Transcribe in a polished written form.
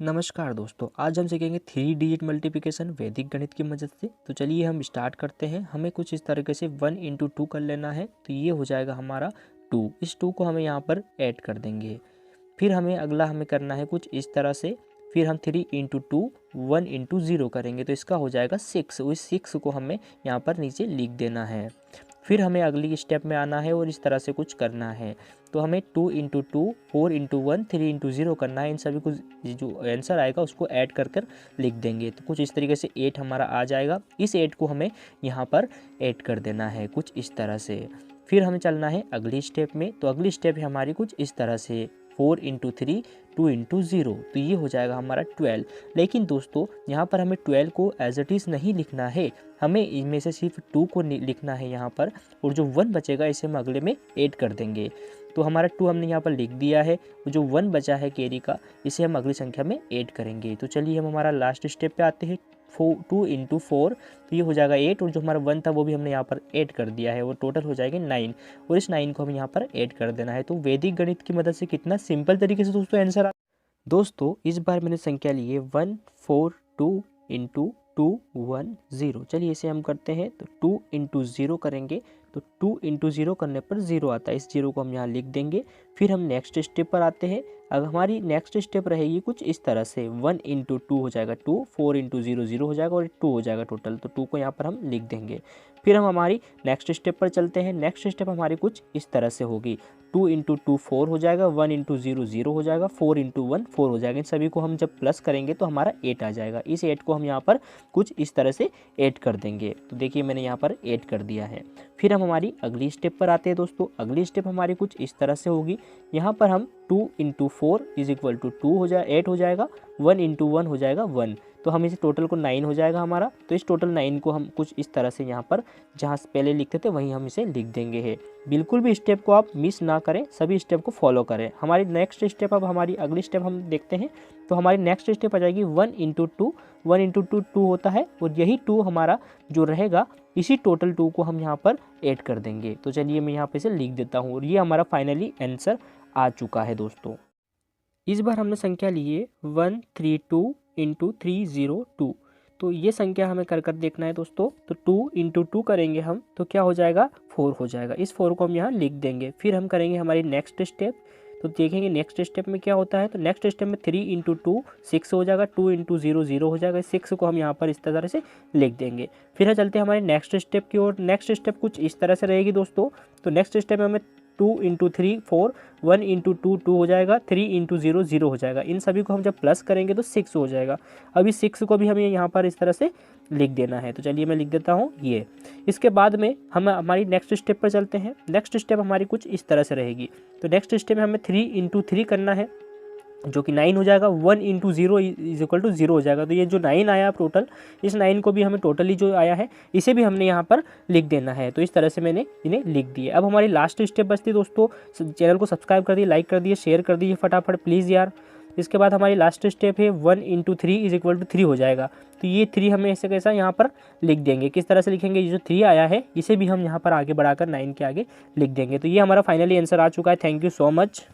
नमस्कार दोस्तों, आज हम सीखेंगे 3 डिजिट मल्टीप्लिकेशन वैदिक गणित की मदद से। तो चलिए हम स्टार्ट करते हैं। हमें कुछ इस तरीके से 1 इंटू 2 कर लेना है, तो ये हो जाएगा हमारा 2। इस 2 को हमें यहाँ पर ऐड कर देंगे। फिर हमें करना है कुछ इस तरह से। फिर हम 3 इंटू 2 1 इंटू 0 करेंगे, तो इसका हो जाएगा 6। उस 6 को हमें यहाँ पर नीचे लिख देना है। फिर हमें अगली स्टेप में आना है और इस तरह से कुछ करना है। तो हमें 2 इंटू 2 4 इंटू 1 3 इंटू 0 करना है। इन सभी को जो आंसर आएगा उसको ऐड कर कर लिख देंगे, तो कुछ इस तरीके से 8 हमारा आ जाएगा। इस 8 को हमें यहाँ पर ऐड कर देना है कुछ इस तरह से। फिर हमें चलना है अगली स्टेप में। तो अगली स्टेप है हमारी कुछ इस तरह से 4 इंटू 3 2 इंटू 0, तो ये हो जाएगा हमारा 12। लेकिन दोस्तों यहाँ पर हमें 12 को एज इट इज़ नहीं लिखना है, हमें इनमें से सिर्फ 2 को लिखना है यहाँ पर, और जो 1 बचेगा इसे हम अगले में ऐड कर देंगे। तो हमारा 2 हमने यहाँ पर लिख दिया है, जो 1 बचा है कैरी का इसे हम अगली संख्या में ऐड करेंगे। तो चलिए हम हमारा लास्ट स्टेप पे आते हैं। 2 इंटू 4, तो ये हो जाएगा 8, और जो हमारा 1 था वो भी हमने यहाँ पर ऐड कर दिया है, वो टोटल हो जाएगा 9, और इस 9 को हम यहाँ पर ऐड कर देना है। तो वैदिक गणित की मदद से कितना सिंपल तरीके से दोस्तों आंसर। दोस्तों इस बार मैंने संख्या ली है 1 4 2 इंटू 2 1 0। चलिए इसे हम करते हैं। तो 2 इंटू 0 करेंगे, तो 2 इंटू 0 करने पर 0 आता है। इस 0 को हम यहाँ लिख देंगे। फिर हम नेक्स्ट स्टेप पर आते हैं। अगर हमारी नेक्स्ट स्टेप रहेगी कुछ इस तरह से 1 इंटू 2 हो जाएगा 2, 4 इंटू 0 0 हो जाएगा, और 2 हो जाएगा टोटल। तो 2 को यहाँ पर हम लिख देंगे। फिर हम हमारी नेक्स्ट स्टेप पर चलते हैं। नेक्स्ट स्टेप हमारी कुछ इस तरह से होगी। 2 इंटू 2 4 हो जाएगा, 1 इंटू 0 0 हो जाएगा, 4 इंटू 1 4 हो जाएगा। इन सभी को हम जब प्लस करेंगे तो हमारा 8 आ जाएगा। इस 8 को हम यहाँ पर कुछ इस तरह से ऐड कर देंगे। तो देखिए मैंने यहाँ पर ऐड कर दिया है। फिर हम हमारी अगली स्टेप पर आते हैं दोस्तों। अगली स्टेप हमारी कुछ इस तरह से होगी। यहाँ पर हम 2 इंटू 4 इज इक्वल टू 2 हो जाए 8 हो जाएगा, 1 इंटू 1 हो जाएगा 1, तो हम इसे टोटल को 9 हो जाएगा हमारा। तो इस टोटल 9 को हम कुछ इस तरह से यहाँ पर जहाँ से पहले लिखते थे वहीं हम इसे लिख देंगे है। बिल्कुल भी स्टेप को आप मिस ना करें, सभी स्टेप को फॉलो करें। हमारी नेक्स्ट स्टेप, अब हमारी अगली स्टेप हम देखते हैं। तो हमारी नेक्स्ट स्टेप आ जाएगी 1 इंटू 2 1 इंटू 2 2 होता है, और यही 2 हमारा जो रहेगा इसी टोटल 2 को हम यहाँ पर ऐड कर देंगे। तो चलिए मैं यहाँ पे इसे लिख देता हूँ, और ये हमारा फाइनली आंसर आ चुका है दोस्तों। इस बार हमने संख्या ली है 1 3 2 इंटू 3 0 2। तो ये संख्या हमें कर कर देखना है दोस्तों। तो 2 इंटू 2 करेंगे हम, तो क्या हो जाएगा 4 हो जाएगा। इस 4 को हम यहाँ लिख देंगे। फिर हम करेंगे हमारी नेक्स्ट स्टेप। तो देखेंगे नेक्स्ट स्टेप में क्या होता है। तो नेक्स्ट स्टेप में 3 इंटू 2 6 हो जाएगा, 2 इंटू 0 0 हो जाएगा। 6 को हम यहाँ पर इस तरह से लिख देंगे। फिर हम चलते हैं हमारे नेक्स्ट स्टेप की ओर। नेक्स्ट स्टेप कुछ इस तरह से रहेगी दोस्तों। तो नेक्स्ट स्टेप में हमें 2 इंटू 3 4, 1 इंटू 2 2 हो जाएगा, 3 इंटू 0 0 हो जाएगा। इन सभी को हम जब प्लस करेंगे तो 6 हो जाएगा। अभी 6 को भी हमें यहाँ पर इस तरह से लिख देना है। तो चलिए मैं लिख देता हूँ ये। इसके बाद में हम हमारी नेक्स्ट स्टेप पर चलते हैं। नेक्स्ट स्टेप हमारी कुछ इस तरह से रहेगी। तो नेक्स्ट स्टेप में हमें 3 इंटू 3 करना है, जो कि 9 हो जाएगा। 1 इंटू 0 इज इक्वल टू 0 हो जाएगा। तो ये जो 9 आया टोटल, इस 9 को भी हमें टोटली जो आया है इसे भी हमने यहाँ पर लिख देना है। तो इस तरह से मैंने इन्हें लिख दिए। अब हमारी लास्ट स्टेप बचती है दोस्तों। चैनल को सब्सक्राइब कर दिए, लाइक कर दिए, शेयर कर दीजिए फटाफट प्लीज़ यार। इसके बाद हमारी लास्ट स्टेप है 1 इंटू 3 इज इक्वल टू 3 हो जाएगा। तो ये 3 हमें ऐसे कैसा यहाँ पर लिख देंगे। किस तरह से लिखेंगे, ये जो 3 आया है इसे भी हम यहाँ पर आगे बढ़ाकर 9 के आगे लिख देंगे। तो ये हमारा फाइनली आंसर आ चुका है। Thank you so much.